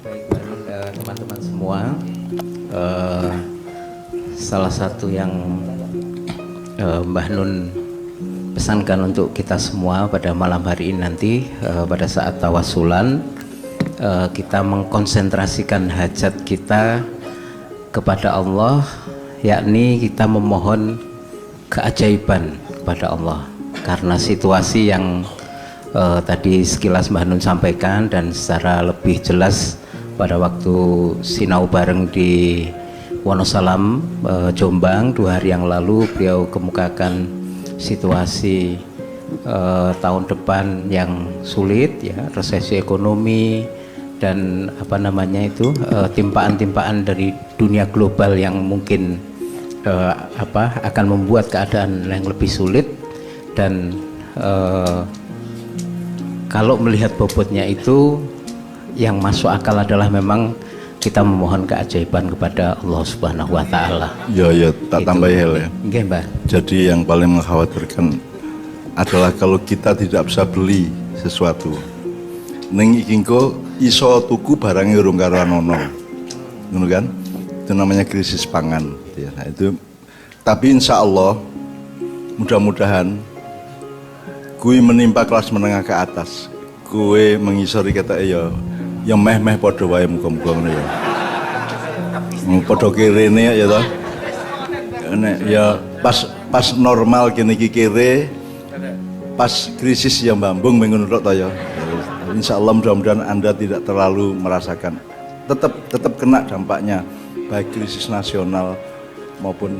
Baik, teman-teman semua, salah satu yang Mbah Nun pesankan untuk kita semua pada malam hari ini nanti, pada saat tawasulan, kita mengkonsentrasikan hajat kita kepada Allah, yakni kita memohon keajaiban kepada Allah, karena situasi yang tadi sekilas Mbah Nun sampaikan dan secara lebih jelas pada waktu sinau bareng di Wonosalam, Jombang 2 hari yang lalu, beliau kemukakan situasi tahun depan yang sulit, ya, resesi ekonomi dan timpaan-timpaan dari dunia global yang mungkin akan membuat keadaan yang lebih sulit. Dan kalau melihat bobotnya itu, yang masuk akal adalah memang kita memohon keajaiban kepada Allah Subhanahu wa Ta'ala. Ya, tak gitu. Tambah hal ya. Oke, Mbak. Jadi yang paling mengkhawatirkan adalah kalau kita tidak bisa beli sesuatu. Ning iki engko iso tuku barangnya urung karo anono. Ngono kan? Itu namanya krisis pangan. Ya, nah itu. Tapi insya Allah mudah-mudahan kui menimpa kelas menengah ke atas. Kue mengisori kata ya meh podo wae muga-muga ngono ya. Podo kirene ya toh. Nek ya pas normal kene iki kere, pas krisis yang bambung ngono tok to ya. Insyaallah mudah-mudahan Anda tidak terlalu merasakan. Tetap kena dampaknya baik krisis nasional maupun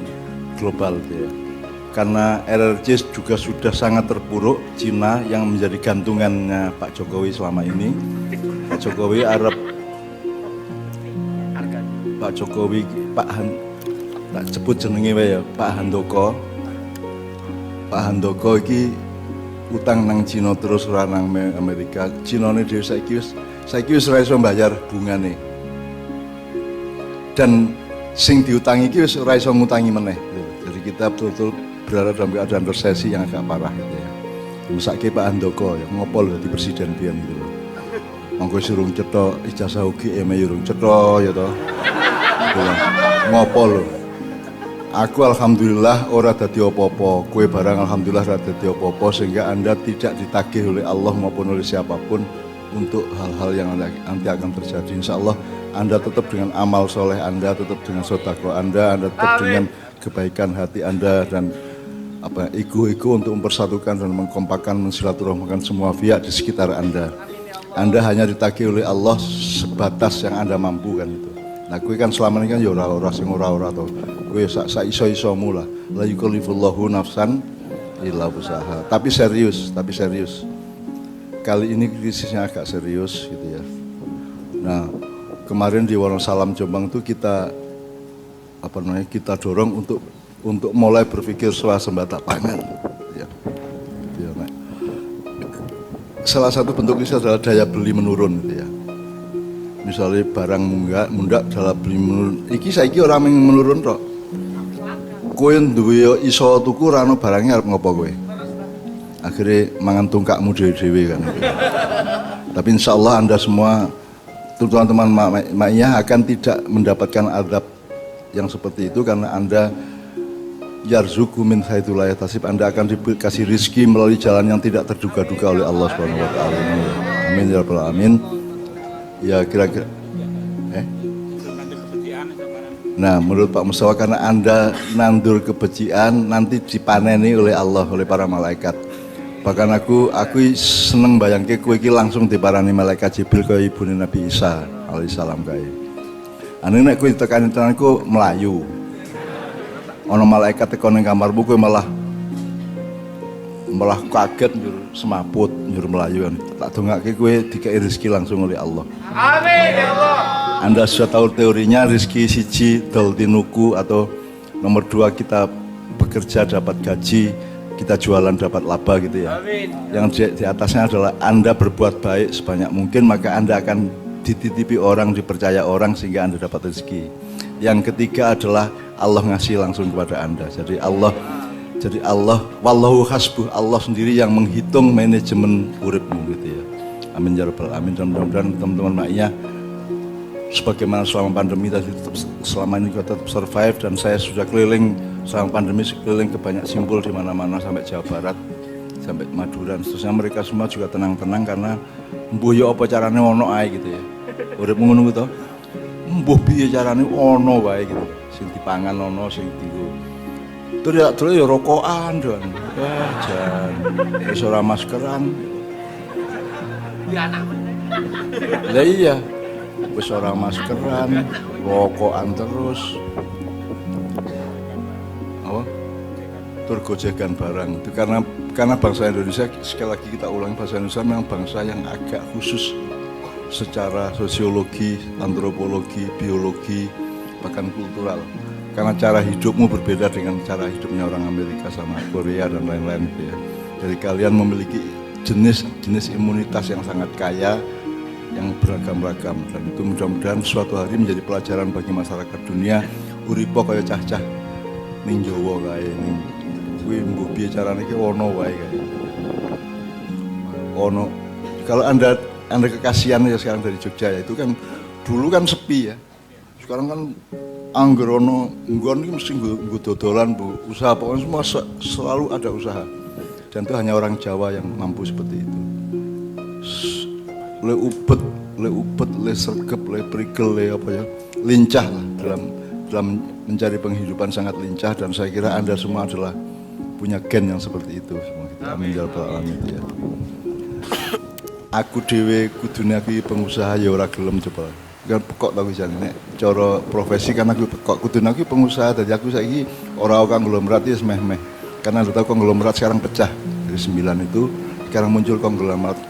global ya. Karena RRC juga sudah sangat terpuruk. Cina yang menjadi gantungannya Pak Jokowi selama ini. Pak Jokowi tak sebut jenenge wae ya, Pak Handoko. Pak Handoko iki utang nang Cina terus ora nang Amerika. Cinane dhewe saiki wis ora iso mbayar bungane. Dan sing diutangi iki wis ora iso ngutangi meneh. Jadi kita betul-betul berada dalam keadaan resesi yang agak parah gitu ya. Mesake Pak Handoko ya ngopol dadi presiden biyen gitu loh. Monggo surung cetha ijazah UGM urung cetha ya toh. Ngopol. Aku alhamdulillah ora dadi apa-apa, kowe barang alhamdulillah ora dadi apa-apa, sehingga Anda tidak ditagih oleh Allah maupun oleh siapapun untuk hal-hal yang nanti akan terjadi. Insya Allah Anda tetap dengan amal soleh Anda, tetap dengan sedekah Anda tetap dengan kebaikan hati Anda dan ego untuk mempersatukan dan mengkompakkan, mensilaturahmikan semua pihak di sekitar Anda. Anda hanya ditagih oleh Allah sebatas yang Anda mampu kan itu. Nah, kowe kan selama ini kan ya ora sing ora to. Kowe sak iso-isomu lah. La yukallifullahu nafsan illa wusaha. Tapi serius. Kali ini krisisnya agak serius gitu ya. Nah, kemarin di Wonosalam Jombang itu kita dorong untuk mulai berpikir swasembada pangan. Ya. Nah. Salah satu bentuk ini adalah daya beli menurun gitu ya. Misalnya barang mundak daya beli menurun. Iki saiki ora menurun tok. Kowe duwe iso tuku ora ono barangnya arep ngopo kowe? Akhirnya mangan tungkakmu dhewe-dhewe kan. Gitu. Tapi insya Allah Anda semua, teman-teman Ma'iyah akan tidak mendapatkan adab yang seperti itu karena Anda yarzuqu min haitsu la yahtasib. Anda akan dikasih rizki melalui jalan yang tidak terduga-duga oleh Allah Subhanahu wa taala. Amin ya rabbal alamin. Ya kira-kira Nah, menurut Pak Mustafa karena Anda nandur kebencian nanti dipaneni oleh Allah, oleh para malaikat. Bahkan aku seneng bayangke kowe iki langsung diparani malaikat Jibril kaya ibune Nabi Isa alaihissalam kae. Ane nek kowe tekani tenanku melayu. Ana malaikat teko ning kamarmu kowe malah kaget njur semaput njur melayu kan. Tak dongake kowe dikei rezeki langsung oleh Allah. Amin ya Allah. Anda sudah tahu teorinya rezeki siji dol tinuku atau nomor 2 kita bekerja dapat gaji, kita jualan dapat laba gitu ya. Amin. Yang di atasnya adalah Anda berbuat baik sebanyak mungkin maka Anda akan dititipi orang, dipercaya orang sehingga Anda dapat rezeki. Yang ketiga adalah Allah ngasih langsung kepada Anda. Jadi Allah wallahu hasbuh, Allah sendiri yang menghitung manajemen uripmu gitu ya. Amin ya rabbal alamin. Dan mudah-mudahan teman-teman Ma'iyah sebagaimana selama pandemi tadi selama ini kita tetap survive, dan saya sudah keliling selama pandemi, keliling ke banyak simpul di mana-mana sampai Jawa Barat, sampai Madura. Seterusnya mereka semua juga tenang-tenang karena mbuh ya apa carane ono ae gitu ya. Urip ngono to. Mbuh piye carane ono wae gitu. Sing dipangan ono, sing dienggo. Terus ya rokokan don. Wah, jan. Wis ora maskeran. Ya anak. Lah iya. Wis ora maskeran, rokokan terus. Apa? Tur gojekan barang. Itu karena bangsa Indonesia, sekali lagi kita ulangi, bangsa Indonesia memang bangsa yang agak khusus secara sosiologi, antropologi, biologi, bahkan kultural. Karena cara hidupmu berbeda dengan cara hidupnya orang Amerika sama Korea dan lain-lain gitu ya. Jadi kalian memiliki jenis imunitas yang sangat kaya, yang beragam-ragam, dan itu mudah-mudahan suatu hari menjadi pelajaran bagi masyarakat dunia. Uripo kaya cah-cah ning Jawa kae ning kuwi mbuh piye carane iki ono wae kae. Ono. Kalau Anda kekasihan ya sekarang dari Jogja ya, itu kan dulu kan sepi ya. Sekarang kan angger ono nggon iki mesti nggo dodolan, Bu. Usaha pokoknya semua selalu ada usaha. Dan itu hanya orang Jawa yang mampu seperti itu. Le ubet, le sergep, le prigel, le apa ya, lincah lah dalam mencari penghidupan, sangat lincah, dan saya kira Anda semua adalah punya gen yang seperti itu. Semua kita amin ya rabbal alamin ya. Aku dhewe kudune aku pengusaha ya ora gelem coba. Kan pekok ta jan nek cara profesi kan aku pekok kudune aku pengusaha, dadi aku saiki ora konglomerat wis meh-meh. Karena Anda tahu konglomerat sekarang pecah dari 9 itu, sekarang muncul konglomerat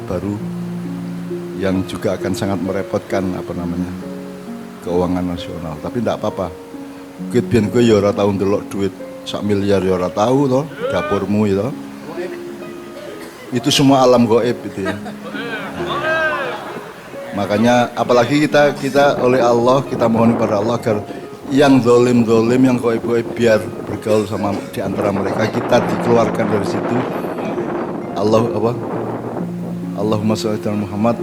baru yang juga akan sangat merepotkan keuangan nasional. Tapi tidak apa-apa. Kuit biyen kowe ya ora tau ndelok duit 1 miliar ya ora tau to, dapurmu ya. Itu semua alam gaib itu ya. Makanya apalagi kita oleh Allah, kita mohon kepada Allah agar yang zalim yang gaib biar bergaul sama di antara mereka, kita dikeluarkan dari situ. Allahumma shalli ala Muhammad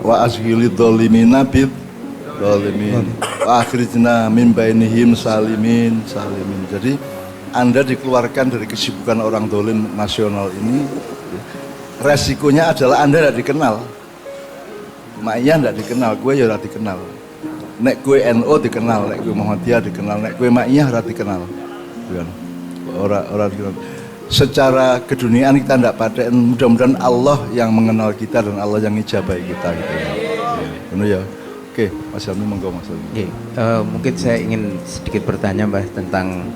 wa azhilid dhalimina bid dhalimin wa akhrijna min bainihim salimin. Jadi Anda dikeluarkan dari kesibukan orang dolim nasional ini. Resikonya adalah Anda tidak dikenal. Ma'iyah tidak dikenal, gue ya tidak dikenal. Nek gue NO dikenal, nek gue Muhammadiyah dikenal, nek gue Ma'iyah tidak dikenal. Orang dikenal. Secara keduniaan kita tidak pada, mudah-mudahan Allah yang mengenal kita dan Allah yang ijabai kita gitu ya. Benar ya. Oke, Mas Helmi monggo Mas Helmi. Mungkin saya ingin sedikit bertanya Mbah tentang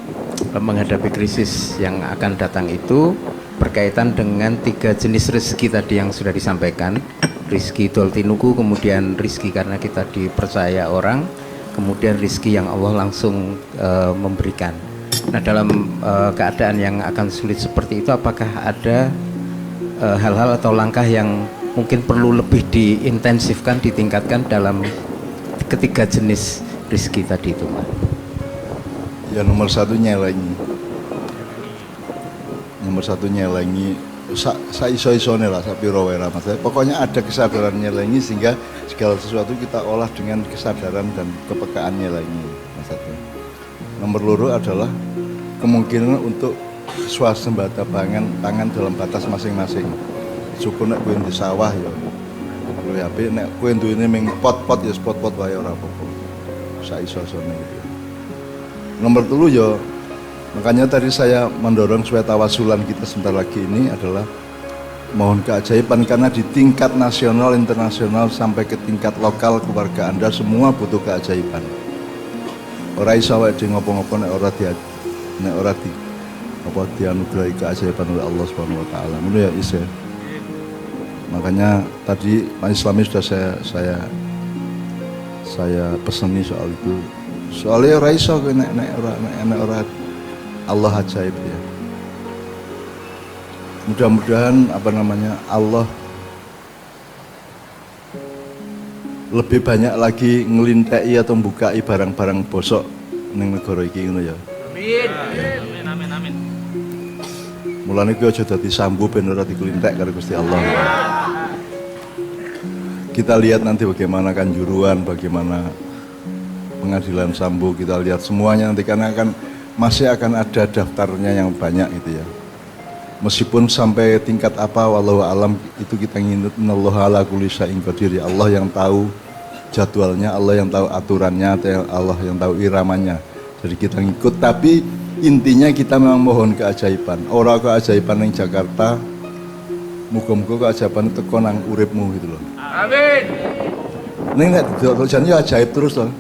menghadapi krisis yang akan datang itu berkaitan dengan 3 jenis rezeki tadi yang sudah disampaikan. Rizki doltinuku, kemudian rizki karena kita dipercaya orang, kemudian rizki yang Allah langsung memberikan. Nah dalam keadaan yang akan sulit seperti itu, apakah ada hal-hal atau langkah yang mungkin perlu lebih diintensifkan, ditingkatkan dalam ketiga jenis rizki tadi itu, Pak? Ya nomor satu nyelengi. Iso-isone lah sapiro wae Mas. Pokoknya ada kesadaran nyelengi sehingga segala sesuatu kita olah dengan kesadaran dan kepekaan nyelengi. Mas satu. Nomor loro adalah kemungkinan untuk swasembada pangan dalam batas masing-masing. Syukur nek kowe di sawah ya. Luwih apik nek kowe duwene ming pot-pot ya pot-pot wae ora apa-apa. Iso-isone gitu. Nomor 3 ya, makanya tadi saya mendorong supaya tawasulan kita sebentar lagi ini adalah mohon keajaiban, karena di tingkat nasional, internasional sampai ke tingkat lokal keluarga Anda semua butuh keajaiban. Ora iso wae di ngopo-ngopo nek ora dianugerahi keajaiban oleh Allah Subhanahu wa taala. Ngono ya Is. Makanya tadi Pak Islami sudah saya peseni soal itu. Soalnya ora iso nek ora Allah ajaib ya. Mudah-mudahan Allah lebih banyak lagi ngelinteki atau membukai barang-barang bosok ning negara iki ngono ya. Amin. Mulane kuwi aja dadi sambu ben ora dikelintek karo Gusti Allah. Kita lihat nanti bagaimana Kanjuruhan, bagaimana Pengadilan Sambo, kita lihat semuanya nanti karena masih akan ada daftarnya yang banyak gitu ya. Meskipun sampai tingkat apa wallahu alam itu kita ingin innallaha ala kulli syai'in qadir. Allah yang tahu jadwalnya, Allah yang tahu aturannya, Allah yang tahu iramanya. Jadi kita ngikut, tapi intinya kita memang mohon keajaiban. Orang keajaiban yang Jakarta, muga-muga keajaiban teko nang uripmu gitu loh. Amin. Ning nek jane ya ajaib terus loh.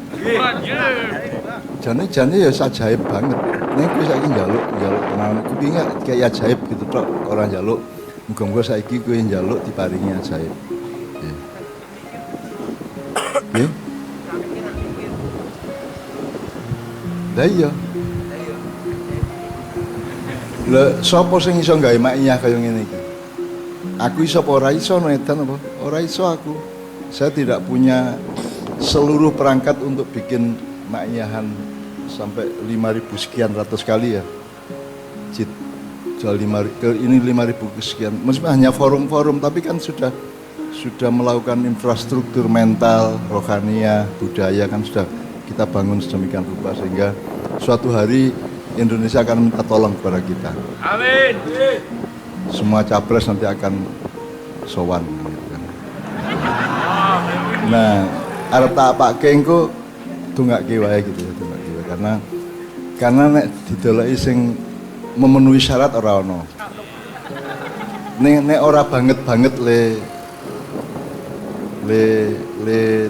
Jane ya ajaib banget. Ning kowe saiki njaluk tenan kupinge kayak ajaib gitu tok, ora njaluk. Muga-muga saiki kowe njaluk diparingi ajaib. Nggih. Lah iya. Lah sapa sing iso gawe makiyah kaya ngene iki? Aku iso apa ora iso edan apa? Ora iso aku. Saya tidak punya seluruh perangkat untuk bikin makiyahan sampai 5.000 sekian ratus kali ya. Jual 5.000 ini 5.000 sekian. Maksudnya hanya forum-forum tapi kan sudah melakukan infrastruktur mental, rohania, budaya kan sudah kita bangun sedemikian rupa sehingga suatu hari Indonesia akan minta tolong kepada kita. Amin. Semua capres nanti akan sowan gitu kan. Nah, arep tak apake engko dongake wae gitu ya, dongake wae karena nek dideleki sing memenuhi syarat ora ono. Nek ora banget le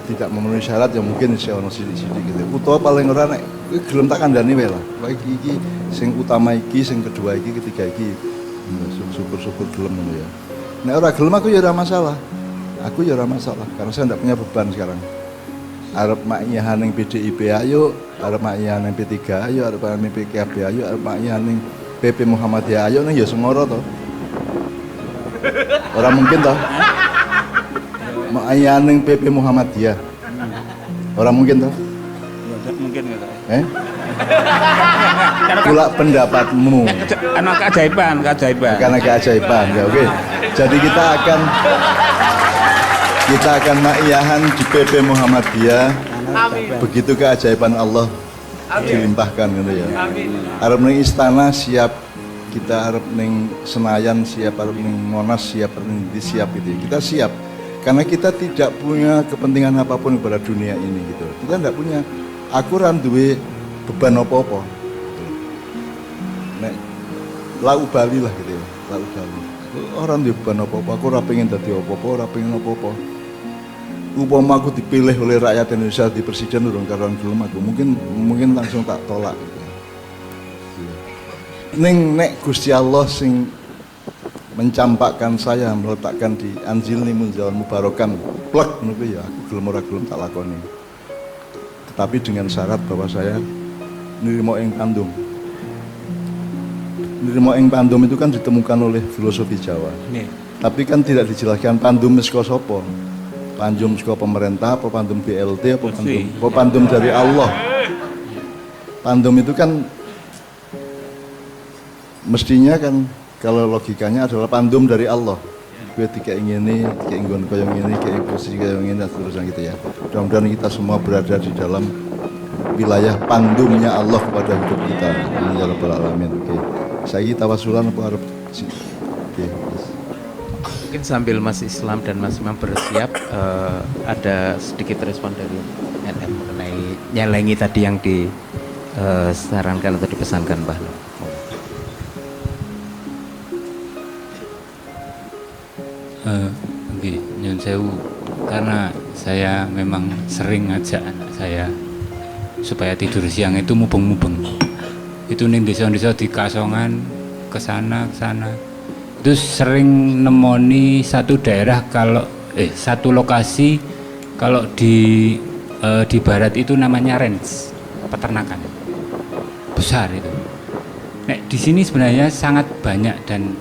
tidak memenuhi syarat ya mungkin isih ono sithik-sithik gitu. Utawa paling ora nek gelem tak kandhani wae lah. Iki sing utama iki, sing kedua iki, ketiga iki. Syukur-syukur gelem ngono ya. Nek ora gelem aku ya ora masalah. Aku ya ora masalah karena saya enggak punya beban sekarang. Arep makiyahan ning PDIP ayo, arep makiyahan ning P3 ayo, arep makiyahan ning PKB ayo, arep makiyahan ning PP Muhammadiyah ayo ning ya semoro to. Ora mungkin to. Makiyahan ning PP Muhammadiyah. Ora mungkin to? Mungkin gitu. Pula pendapatmu. Anak keajaiban. Karena keajaiban ya oke. Jadi kita akan makiyahan di PP Muhammadiyah. Amin. Begitu keajaiban Allah dilimpahkan gitu ya. Arep ning istana siap, kita arep ning Senayan siap, arep ning Monas siap, siap gitu. Kita siap. Karena kita tidak punya kepentingan apapun kepada dunia ini gitu. Kita tidak punya. Aku ora duwe beban apa-apa. Nek lau bali lah gitu ya. Lau bali. Orang duwe beban apa-apa. Aku ora pengen dadi apa-apa, ora pengen apa-apa. Upama aku dipilih oleh rakyat Indonesia di presiden urung karuan gelem aku mungkin langsung tak tolak gitu. Ning nek Gusti Allah sing mencampakkan saya, meletakkan di Anzilni Munzalan Mubarakan plek ngono ya aku gelem ora gelem tak lakoni. Tetapi dengan syarat bahwa saya nirimo ing pandum. Nirimo ing pandum itu kan ditemukan oleh filosofi Jawa. Tapi kan tidak dijelaskan pandum saka sapa. Pandum saka pemerintah, apa pandum BLT, apa pandum dari Allah. Pandum itu kan mestinya kan kalau logikanya adalah pandum dari Allah. Gue tidak ingin ini, tidak ingin kaya ini, kayak posisi kaya ini dan seterusnya gitu ya. Mudah-mudahan kita semua berada di dalam wilayah pandumnya Allah kepada hidup kita. Amin ya rabbal alamin. Oke. Saiki tawasulan apa arep? Oke. Mungkin sambil Mas Islam dan Mas Imam bersiap, ada sedikit respon dari NM mengenai nyelengi tadi yang disarankan atau dipesankan Mbah Nur. Nggih, nyun sewu, karena saya memang sering ngajak anak saya supaya tidur siang itu mubeng-mubeng. Itu ning desa-desa di Kasongan ke sana. Itu sering nemoni satu daerah satu lokasi kalau di barat itu namanya range peternakan besar itu. Nek di sini sebenarnya sangat banyak dan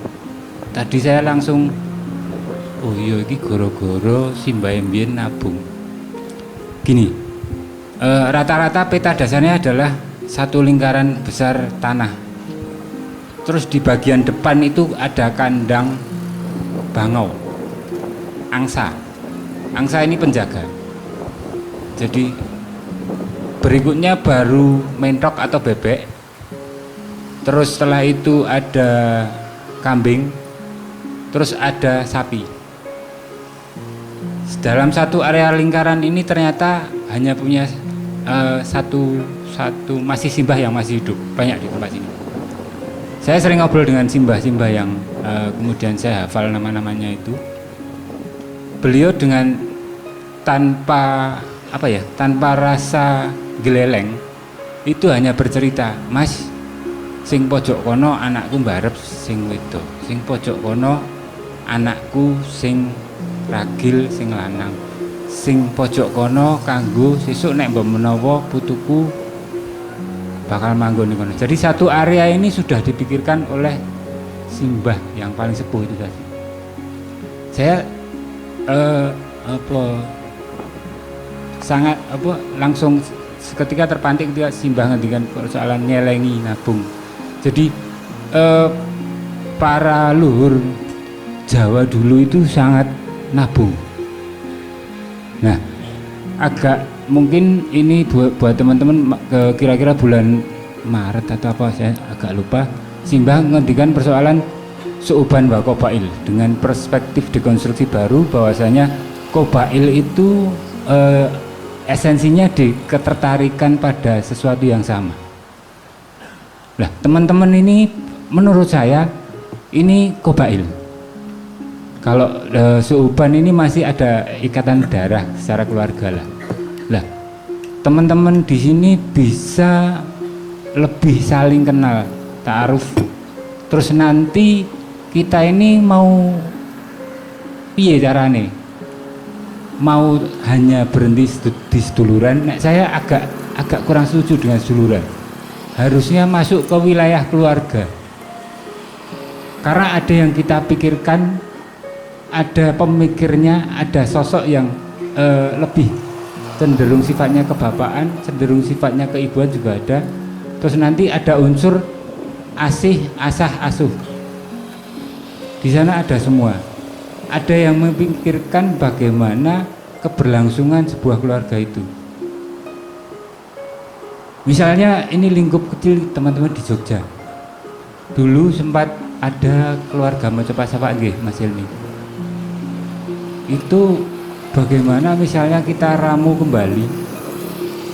tadi saya langsung oh iya ini goro-goro Simbahe mbiyen nabung. Gini, rata-rata peta dasarnya adalah satu lingkaran besar tanah. Terus di bagian depan itu ada kandang bangau, angsa. angsa ini penjaga. Jadi berikutnya baru mentok atau bebek. Terus setelah itu ada kambing. Terus ada sapi. Dalam satu area lingkaran ini ternyata hanya punya satu masih simbah yang masih hidup, banyak di tempat ini. Saya sering ngobrol dengan simbah-simbah yang kemudian saya hafal nama-namanya itu. Beliau dengan tanpa rasa geleleng itu hanya bercerita, "Mas, sing pojok kono anakku mbarep sing wedok, sing pojok kono anakku sing ragil sing lanang, sing pojok kono kanggo sesuk nek mbok menawa putuku bakal manggon di kono." Jadi satu area ini sudah dipikirkan oleh simbah yang paling sepuh itu tadi. Saya langsung seketika terpantik ketika simbah ngendikan persoalan nyelengi nabung. Jadi para luhur Jawa dulu itu sangat nabung. Nah, agak mungkin ini buat teman-teman kira-kira bulan Maret atau apa, saya agak lupa, simbah ngendikan persoalan suuban wa qabail dengan perspektif dekonstruksi baru bahwasanya qabail itu esensinya di ketertarikan pada sesuatu yang sama. Nah, teman-teman ini menurut saya ini qabail. Kalau suuban ini masih ada ikatan darah secara keluarga lah. Lah, teman-teman di sini bisa lebih saling kenal, ta'aruf. Terus nanti kita ini mau piye carane? Mau hanya berhenti di seduluran? Nah, saya agak kurang setuju dengan seduluran. Harusnya masuk ke wilayah keluarga. Karena ada yang kita pikirkan, ada pemikirnya, ada sosok yang lebih cenderung sifatnya kebapaan, cenderung sifatnya keibuan juga ada. Terus nanti ada unsur asih, asah, asuh. Di sana ada semua. Ada yang memikirkan bagaimana keberlangsungan sebuah keluarga itu. Misalnya ini lingkup kecil teman-teman di Jogja. Dulu sempat ada keluarga Mojopasapa nggih, Mas Hilmi. Itu bagaimana misalnya kita ramu kembali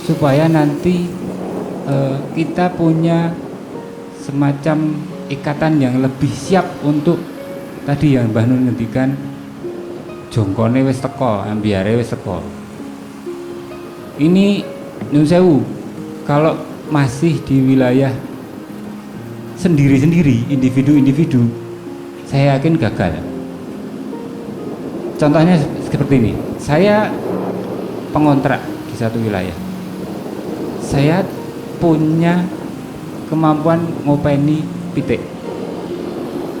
supaya nanti kita punya semacam ikatan yang lebih siap untuk tadi yang Mbah Nun ngendikan, jongkone wis teko, ambiare wis teko. Ini nyun sewu, kalau masih di wilayah sendiri-sendiri, individu-individu, saya yakin gagal. Contohnya seperti ini, saya pengontrak di satu wilayah. Saya punya kemampuan ngopeni pitik.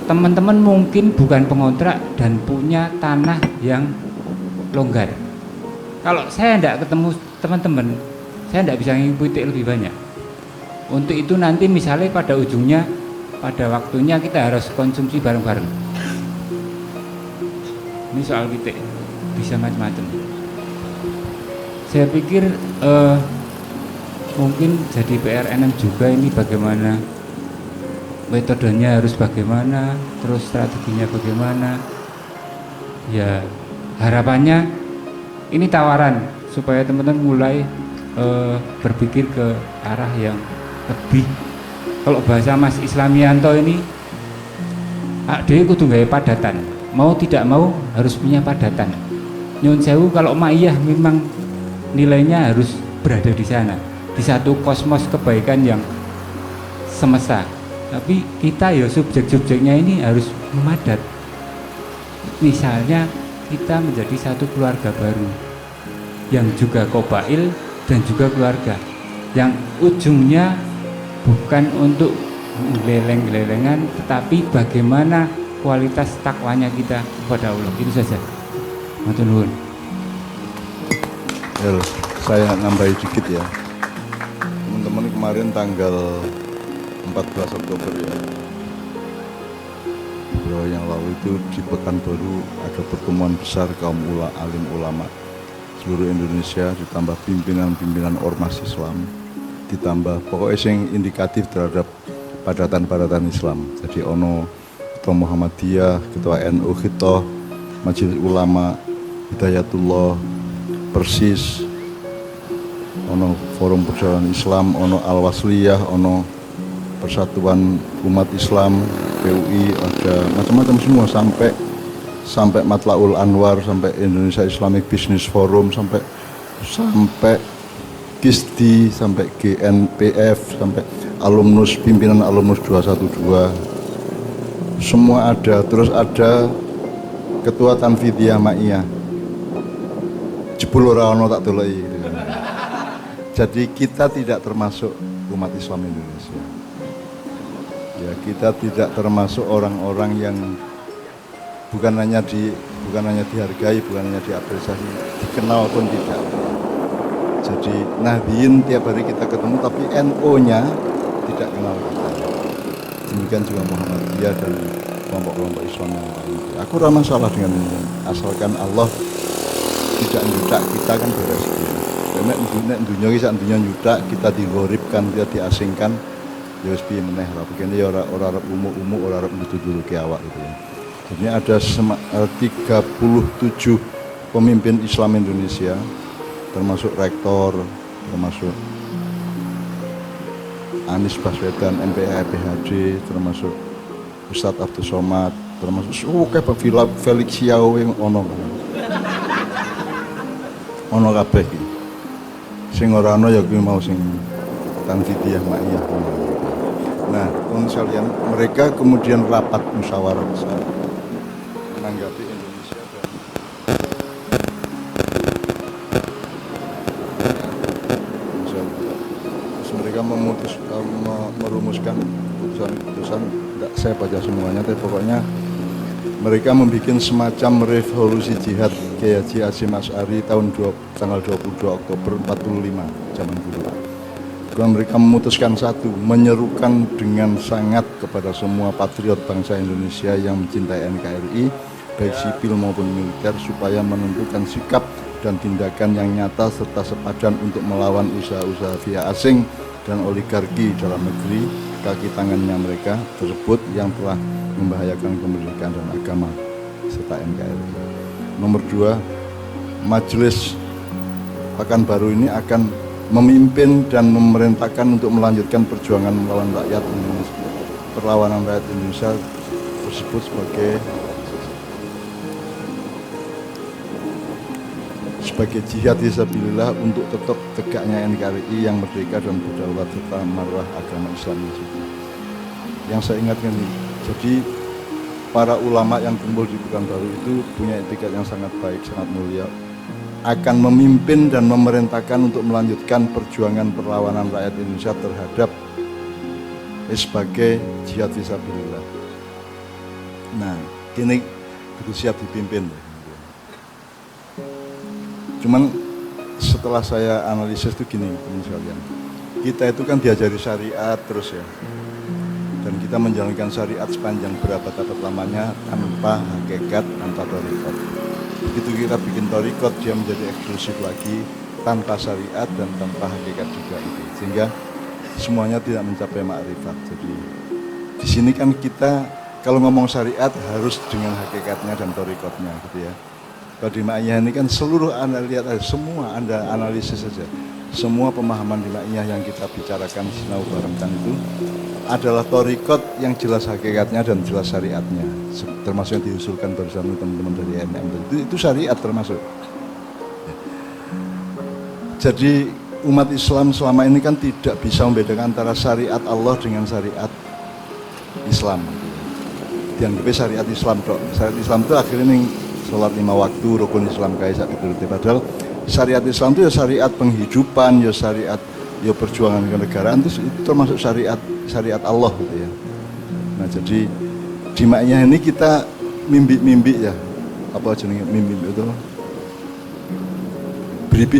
Teman-teman mungkin bukan pengontrak dan punya tanah yang longgar. Kalau saya tidak ketemu teman-teman, saya tidak bisa ngikuti lebih banyak. Untuk itu nanti misalnya pada ujungnya, pada waktunya kita harus konsumsi bareng-bareng. Ini soal pitik, bisa macam-macam. Saya pikir mungkin jadi PR NM juga ini bagaimana metodenya harus bagaimana, terus strateginya bagaimana. Ya harapannya ini tawaran supaya teman-teman mulai berpikir ke arah yang lebih, kalau bahasa Mas Islamianto ini, dia kudu gawe padatan, mau tidak mau harus punya padatan. Nyun sewu, kalau ma'iyah memang nilainya harus berada di sana, di satu kosmos kebaikan yang semesta. Tapi kita ya subjek-subjeknya ini harus memadat. Misalnya kita menjadi satu keluarga baru yang juga qabail dan juga keluarga yang ujungnya bukan untuk geleng-gelengan, tetapi bagaimana kualitas takwanya kita kepada Allah. Itu saja. Matur nuwun. Saya nambahi dikit ya. Teman-teman kemarin tanggal 14 Oktober ya, bahwa yang lalu itu di Pekanbaru ada pertemuan besar kaum alim ulama seluruh Indonesia, ditambah pimpinan-pimpinan ormas Islam, ditambah pokoknya yang indikatif terhadap padatan-padatan Islam. Jadi ono Ketua Muhammadiyah, Ketua NU Khitoh, Majelis Ulama, Hidayatullah, Persis, ono Forum Persaudaraan Islam, ono Al-Wasliyah, ono Persatuan Umat Islam, PUI, ada macam-macam semua sampai Matlaul Anwar, sampai Indonesia Islamic Business Forum, sampai KISDI, sampai GNPF, sampai alumnus, pimpinan alumnus 212, semua ada. Terus ada Ketua Tanfidiyah Ma'iyah, jebul ora ono tak doleki. Jadi kita tidak termasuk umat Islam Indonesia. Ya, kita tidak termasuk orang-orang yang bukan hanya dihargai, bukan hanya diapresiasi, dikenal pun tidak. Jadi Nahdliyin tiap hari kita ketemu, tapi NO-nya tidak kenal kita. Demikian juga Muhammadiyah dan kelompok-kelompok Islam yang lain. Aku ramah masalah dengan ini, asalkan Allah tidak nyudak kita kan beres. Karena dunia kita nyudak, kita digoribkan, kita diasingkan. Ya wis piye meneh ra begini ya ora arep umum ora arep nuduh-nuduh awak gitu ya. Jadi ada 37 pemimpin Islam Indonesia, termasuk rektor, termasuk Anies Baswedan, MPH, PHD, termasuk Ustadz Abdul Somad, termasuk Pak Felix Xiao yang ono kabeh iki. Sing ora ono ya kuwi mau sing Tanfidiyah Ma'iyah. Nah, teman sekalian, mereka kemudian rapat musyawarah besar menanggapi Indonesia dan terus mereka merumuskan keputusan, tidak saya baca semuanya, tapi pokoknya mereka membuat semacam revolusi jihad Kiai Haji Hasyim Asy'ari tanggal 22 Oktober 45 zaman dulu. Mereka memutuskan satu, menyerukan dengan sangat kepada semua patriot bangsa Indonesia yang mencintai NKRI, baik sipil maupun militer, supaya menentukan sikap dan tindakan yang nyata serta sepadan untuk melawan usaha-usaha via asing dan oligarki dalam negeri, kaki tangannya mereka tersebut yang telah membahayakan kemerdekaan dan agama serta NKRI. Nomor 2, Majelis Pekanbaru ini akan memimpin dan memerintahkan untuk melanjutkan perjuangan melawan rakyat Indonesia. Perlawanan rakyat Indonesia tersebut sebagai jihad fisabilillah untuk tetap tegaknya NKRI yang merdeka dan berdaulat serta marwah agama Islam yang suci. Yang saya ingatkan ini, jadi para ulama yang kumpul di Pekanbaru itu punya etikat yang sangat baik, sangat mulia, akan memimpin dan memerintahkan untuk melanjutkan perjuangan perlawanan rakyat Indonesia terhadap sebagai jihad fisabilillah. Nah, kini itu siap dipimpin. Cuman setelah saya analisis itu gini, teman sekalian, kita itu kan diajari syariat terus ya, dan kita menjalankan syariat sepanjang berabad-abad lamanya tanpa hakikat, tanpa thariqat. Begitu kita bikin thariqat, dia menjadi eksklusif lagi, tanpa syariat dan tanpa hakikat juga itu, sehingga semuanya tidak mencapai ma'rifat. Jadi di sini kan kita kalau ngomong syariat harus dengan hakikatnya dan thariqatnya gitu ya. Kalau di Ma'iyah ini kan seluruh lihat semua Anda analisis saja. Semua pemahaman di Ma'iyah yang kita bicarakan sinau barengkan itu adalah thariqat yang jelas hakikatnya dan jelas syariatnya, termasuk yang diusulkan bersama teman-teman dari MM itu syariat termasuk. Jadi umat Islam selama ini kan tidak bisa membedakan antara syariat Allah dengan syariat Islam. Dianggapnya syariat Islam dok. Syariat Islam itu akhirnya nih sholat 5 waktu, rukun Islam kayak gitu. Padahal syariat Islam itu ya syariat penghidupan, ya syariat ya perjuangan kenegaraan, itu termasuk syariat Allah gitu ya. Nah jadi di Ma'iyah ini kita mimpi ya, apa jenenge mimpi itu,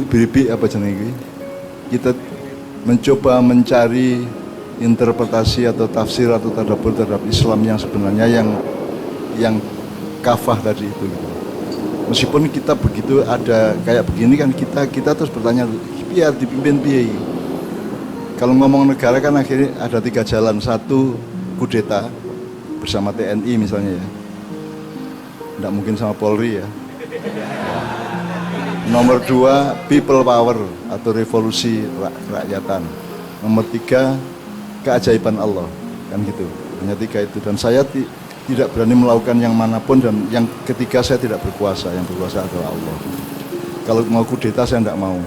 beribik apa jenenge, kita mencoba mencari interpretasi atau tafsir atau tadabbur terhadap Islam yang sebenarnya yang yang kafah tadi itu gitu. Meskipun kita begitu ada kayak begini kan kita terus bertanya biar dipimpin piye. Kalau ngomong negara kan akhirnya ada 3 jalan. Satu, kudeta bersama TNI misalnya ya. Tidak mungkin sama Polri ya. Nomor 2, people power atau revolusi kerakyatan. Nomor 3, keajaiban Allah, kan gitu. Hanya 3 itu. Dan saya tidak berani melakukan yang manapun, dan yang ketiga saya tidak berkuasa. Yang berkuasa adalah Allah. Kalau mau kudeta saya tidak mau.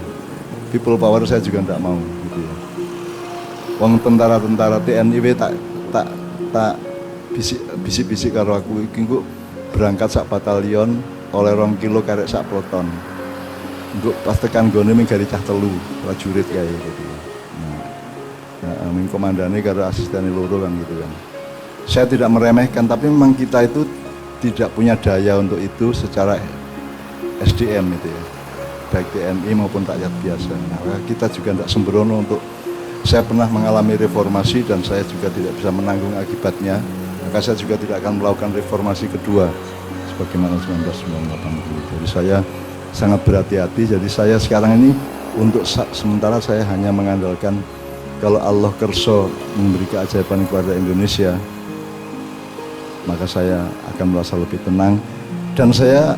People power saya juga tidak mau. Gitu ya. Wong tentara-tentara TNI tak bisik-bisik karo aku iki kok berangkat sak batalion oleh 2 kilo karek sak ploton. Engko pas tekan gone ming gari cah 3 prajurit kae gitu. Nah, ming komandane karo asistene loro kan gitu kan. Saya tidak meremehkan, tapi memang kita itu tidak punya daya untuk itu secara SDM itu ya. Baik TNI maupun rakyat biasa. Nah, kita juga tidak sembrono untuk. Saya pernah mengalami reformasi dan saya juga tidak bisa menanggung akibatnya. Maka saya juga tidak akan melakukan reformasi kedua sebagaimana 1998. Jadi saya sangat berhati-hati. Jadi saya sekarang ini untuk sementara saya hanya mengandalkan kalau Allah kerso memberi keajaiban kepada Indonesia, maka saya akan merasa lebih tenang. Dan saya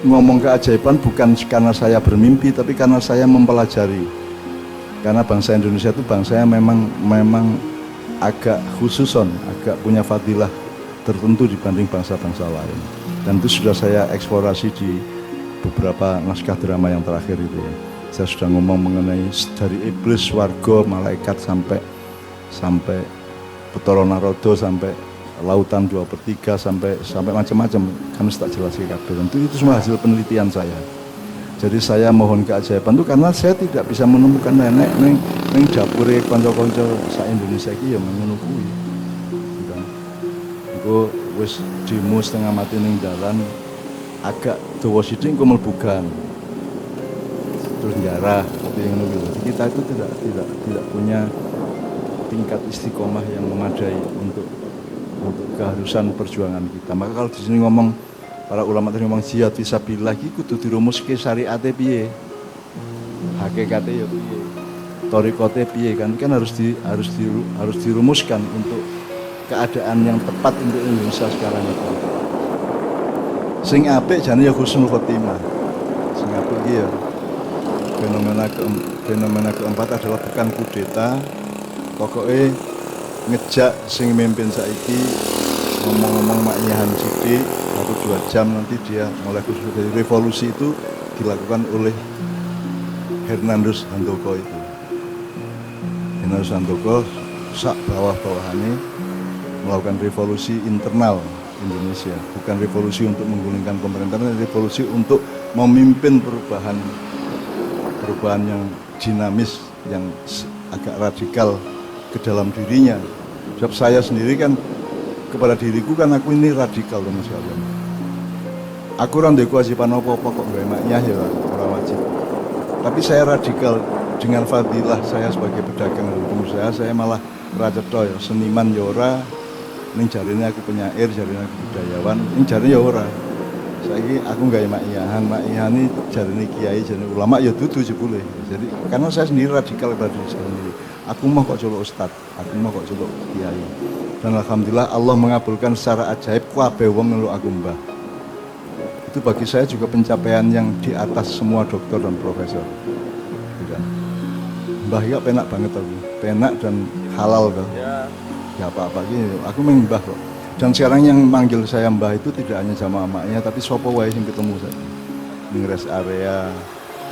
ngomong keajaiban bukan karena saya bermimpi, tapi karena saya mempelajari. Karena bangsa Indonesia itu bangsa yang memang agak khususon, agak punya fadilah tertentu dibanding bangsa-bangsa lain. Dan itu sudah saya eksplorasi di beberapa naskah drama yang terakhir itu ya. Saya sudah ngomong mengenai dari iblis, warga, malaikat sampai Bathara Narada, sampai lautan 2/3 sampai macam-macam. Kan tak jelas kabeh. Itu semua hasil penelitian saya. Jadi saya mohon keajaiban itu karena saya tidak bisa menemukan nenek ning dapure kanca-kanca sak Indonesia iki ya ngono kuwi. Engko wis demo setengah mati ning dalan agak dawa sithik engko mlebu gang. Terus jarah ngono kuwi. Kita itu tidak punya tingkat istiqomah yang memadai untuk keharusan perjuangan kita. Maka kalau di sini ngomong para ulama tadi ngomong jihad fisabilillah iki kudu dirumuske syariate piye. Hakikate ya piye. Thariqate piye kan harus dirumuskan untuk keadaan yang tepat untuk Indonesia sekarang itu. Sing apik jane ya husnul khotimah. Sing apik iki ya fenomena keempat adalah bukan kudeta. Pokoknya ngejak sing mimpin saiki ngomong-ngomong maknyahan sithik 1-2 jam nanti dia mulai khusus. Dari revolusi itu dilakukan oleh Hernandez Handoko itu. Hernandez Handoko sak bawah-bawahannya melakukan revolusi internal Indonesia, bukan revolusi untuk menggulingkan pemerintahan, tapi revolusi untuk memimpin perubahan yang dinamis, yang agak radikal ke dalam dirinya. Sebab saya sendiri kan kepada diriku kan aku ini radikal teman sekalian. Aku orang duwe kewajiban apa-apa kok gawe maknya ya ora wajib. Tapi saya radikal dengan fadilah saya sebagai pedagang dan pengusaha. Saya malah ora cetha ya seniman ya ora, ning jarine aku penyair, jarine aku budayawan, ning jarine ya ora. Saiki aku gawe maknyahan iki jarine kiai, jarine ulama ya dudu jebule. Jadi karena saya sendiri radikal pada diri saya sendiri. Aku mau kok celuk ustad, aku mau kok celuk kiai. Dan alhamdulillah Allah mengabulkan secara ajaib kabeh wong ngeluk aku mbah. Itu bagi saya juga pencapaian yang di atas semua dokter dan profesor. Mbah ya penak banget aku, penak dan halal kan. Ya apa-apa gini, aku mbah kok. Dan sekarang yang manggil saya mbah itu tidak hanya sama emaknya, tapi sopo wae sing ketemu saya. Ning rest area,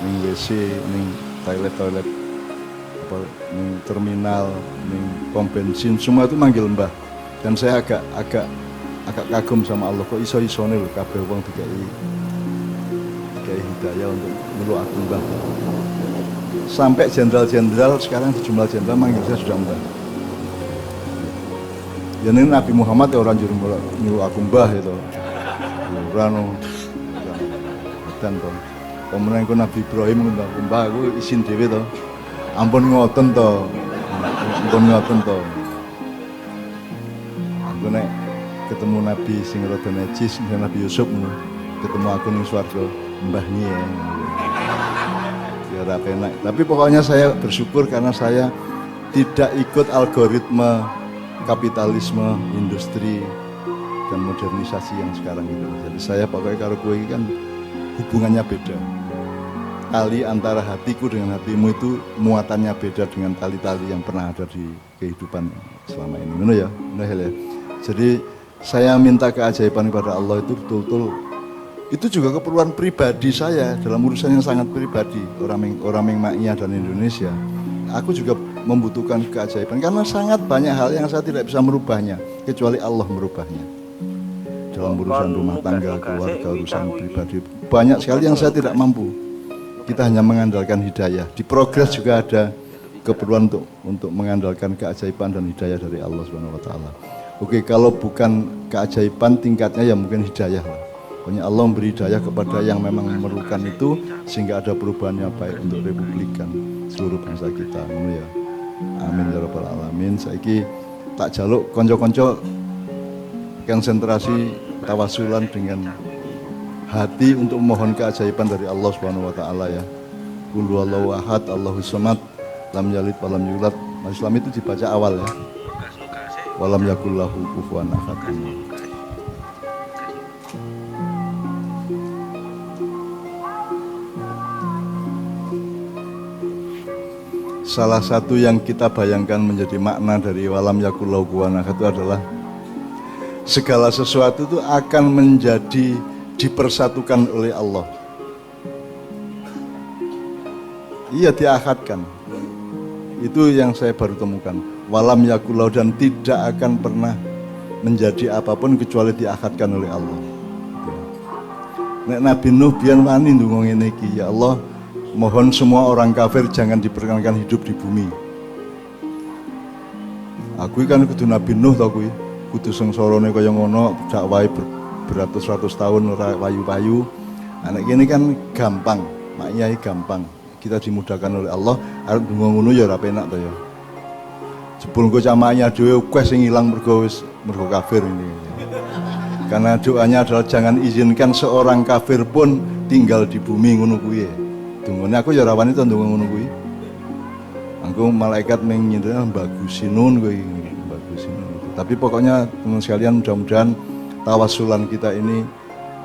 ning WC, ning toilet apa, ning terminal, ning pom bensin, semua itu manggil mbah. Dan saya agak kagum sama Allah, kok iso-isone lho kabeh wong dikai hidayah untuk meluk aku mbah. Sampai jenderal-jenderal sekarang sejumlah jenderal manggil saya sudah mbah. Ya ini Nabi Muhammad ya orang nyuruh aku mbah itu. Ora dan to. Pemenang ku Nabi Ibrahim ngundang aku mbah, aku isin dhewe to. Ampun ngoten to. Ampun ngoten to. Aku nek ketemu Nabi sing rada najis, Nabi Yusuf ngono. Ketemu aku ning swarga, mbah ya. Ya ora penak. Tapi pokoknya saya bersyukur karena saya tidak ikut algoritma kapitalisme, industri dan modernisasi yang sekarang itu. Jadi saya pokoknya karo kowe iki kan hubungannya beda. Tali antara hatiku dengan hatimu itu muatannya beda dengan tali-tali yang pernah ada di kehidupan selama ini. Ngono ya, ngono ya. Jadi saya minta keajaiban kepada Allah itu betul-betul itu juga keperluan pribadi saya dalam urusan yang sangat pribadi orang Mengmaknya dan Indonesia. Aku juga membutuhkan keajaiban karena sangat banyak hal yang saya tidak bisa merubahnya kecuali Allah merubahnya. Dalam urusan rumah tangga, keluarga, urusan pribadi banyak sekali yang saya tidak mampu. Kita hanya mengandalkan hidayah. Di progres juga ada keperluan untuk mengandalkan keajaiban dan hidayah dari Allah Subhanahu wa taala. Oke, kalau bukan keajaiban tingkatnya ya mungkin hidayah lah. Pokoknya Allah memberi hidayah kepada yang memang memerlukan itu sehingga ada perubahan yang baik untuk republik dan seluruh bangsa kita. Ya. Amin ya rabbal alamin. Saiki tak jaluk konco-konco konsentrasi tawasulan dengan hati untuk memohon keajaiban dari Allah Subhanahu wa taala ya. Qul huwallahu ahad, Allahus samad, lam yalid wa lam yulad. Nah, Islam itu dibaca awal ya. Walam yakul lahu kufuwan ahad. Salah satu yang kita bayangkan menjadi makna dari walam yakul lahu kufuwan ahad itu adalah segala sesuatu itu akan menjadi dipersatukan oleh Allah. Iya, diakadkan. Itu yang saya baru temukan. Walam yakulau, dan tidak akan pernah menjadi apapun kecuali diakadkan oleh Allah. Nek Nabi Nuh biyen wani ndonga ngene iki, ya Allah, mohon semua orang kafir jangan diperkenankan hidup di bumi. Aku kan kudu Nabi Nuh to kuwi. Kudu sengsorone kaya ngono, dakwahe beratus-ratus tahun ora payu-payu. Anak gini kan gampang, maknyai gampang. Kita dimudahkan oleh Allah, arep ndonga ngono ya ora penak to ya. Jebul engko camanya dhewe akeh sing ilang mergo kafir ini. Karena doanya adalah jangan izinkan seorang kafir pun tinggal di bumi ngono kuwi. Dungane aku ya ora wani to ndonga ngono kuwi. Angko malaikat ning nyindir bagusinun kuwi, bagusinun. Tapi pokoknya teman sekalian mudah-mudahan tawasulan kita ini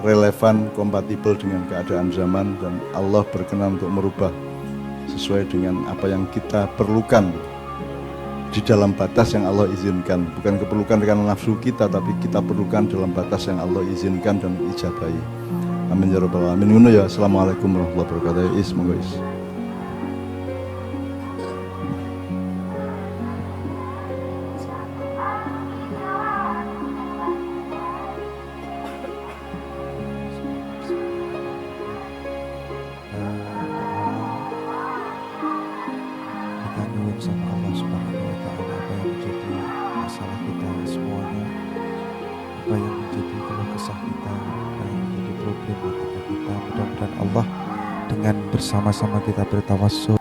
relevan, kompatibel dengan keadaan zaman dan Allah berkenan untuk merubah sesuai dengan apa yang kita perlukan di dalam batas yang Allah izinkan. Bukan keperlukan dengan nafsu kita, tapi kita perlukan dalam batas yang Allah izinkan dan ijabahi. Amin ya rabbal alamin. Ngono ya. Assalamualaikum warahmatullahi wabarakatuh. Semoga nyuwun sama Allah Subhanahu wa taala apa yang menjadi masalah kita semuanya, apa yang menjadi keluh kesah kita, apa yang menjadi problematika kita, mudah-mudahan Allah dengan bersama-sama kita bertawassul